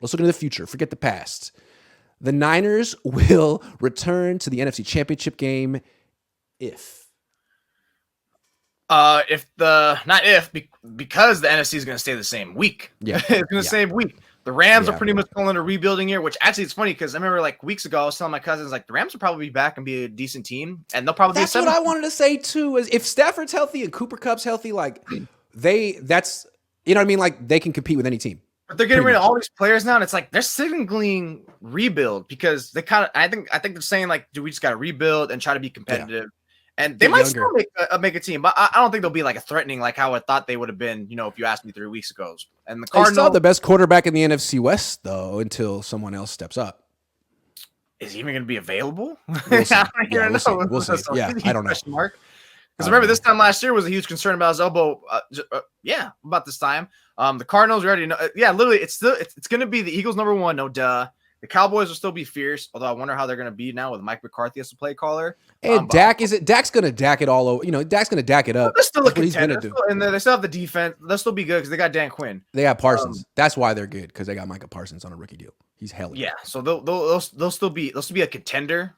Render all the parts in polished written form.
Let's look into the future. Forget the past. The Niners will return to the NFC Championship game if because the NFC is going to stay the same week. Yeah. It's going to stay week. The Rams Yeah. are pretty much calling a rebuilding year, which actually it's funny because I remember like weeks ago I was telling my cousins like the Rams will probably be back and be a decent team, and they'll probably That's be a what I wanted to say too. Is if Stafford's healthy and Cooper Kupp's healthy, like that's you know what I mean. Like they can compete with any team. But they're getting rid of all these players now, and it's like they're signaling rebuild because they kind of. I think they're saying like, do we just got to rebuild and try to be competitive? Yeah. And they might still make a team, but I don't think they'll be like a threatening like how I thought they would have been. You know, if you asked me 3 weeks ago. And the Cardinals still have the best quarterback in the NFC West though, until someone else steps up. Is he even going to be available? We'll see. We'll see. Yeah, I don't know. Because remember, this time last year was a huge concern about his elbow. About this time. The Cardinals, we already know. Literally, it's going to be the Eagles #1, no duh. The Cowboys will still be fierce, although I wonder how they're going to be now with Mike McCarthy as the play caller. And Dak's going to Dak it all over. You know, Dak's going to Dak it up. They're still a contender. And they still have the defense. They'll still be good because they got Dan Quinn. They got Parsons. That's why they're good, because they got Micah Parsons on a rookie deal. He's hell. Yeah, so they'll still be a contender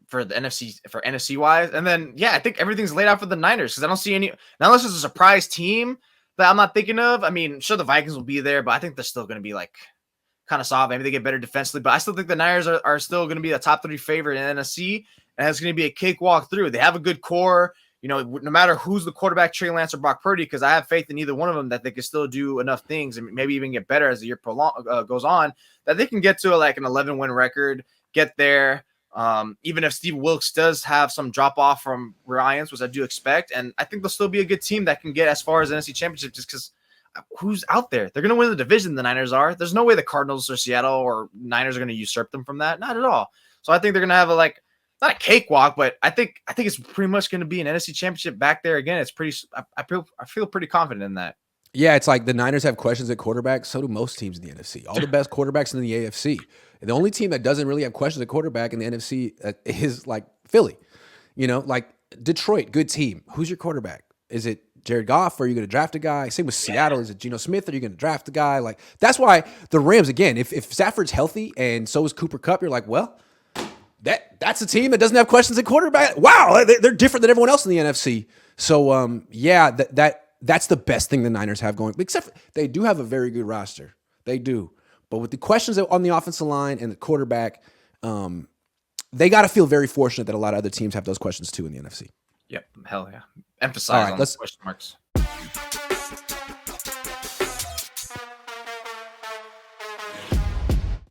for the NFC wise. And then I think everything's laid out for the Niners because I don't see any unless it's a surprise team that I'm not thinking of. I mean, sure the Vikings will be there, but I think they're still going to be like kind of soft. Maybe they get better defensively, but I still think the Niners are still going to be a top 3 favorite in NFC, and it's going to be a cakewalk through. They have a good core. You know, no matter who's the quarterback, Trey Lance or Brock Purdy, because I have faith in either one of them that they can still do enough things and maybe even get better as the year goes on, that they can get to like an 11-win record, get there. Even if Steve Wilkes does have some drop off from Ryans, which I do expect, and I think they'll still be a good team that can get as far as the NFC Championship just because who's out there? They're going to win the division. The Niners are. There's no way the Cardinals or Seattle or Niners are going to usurp them from that. Not at all. So I think they're going to have not a cakewalk, but I think it's pretty much going to be an NFC Championship back there again. It's pretty. I feel pretty confident in that. Yeah, it's like the Niners have questions at quarterback. So do most teams in the NFC. All the best quarterbacks in the AFC. And the only team that doesn't really have questions at quarterback in the NFC is like Philly. You know, like Detroit, good team. Who's your quarterback? Is it Jared Goff, or are you going to draft a guy? Same with Seattle. Is it Geno Smith, or are you going to draft a guy? Like that's why the Rams, again, if Stafford's healthy and so is Cooper Kupp, you're like, well, that's a team that doesn't have questions at quarterback. Wow, they're different than everyone else in the NFC. So that's the best thing the Niners have going. Except they do have a very good roster. They do. But with the questions on the offensive line and the quarterback, they got to feel very fortunate that a lot of other teams have those questions too in the NFC. Yep. Hell yeah. Emphasize on the question marks.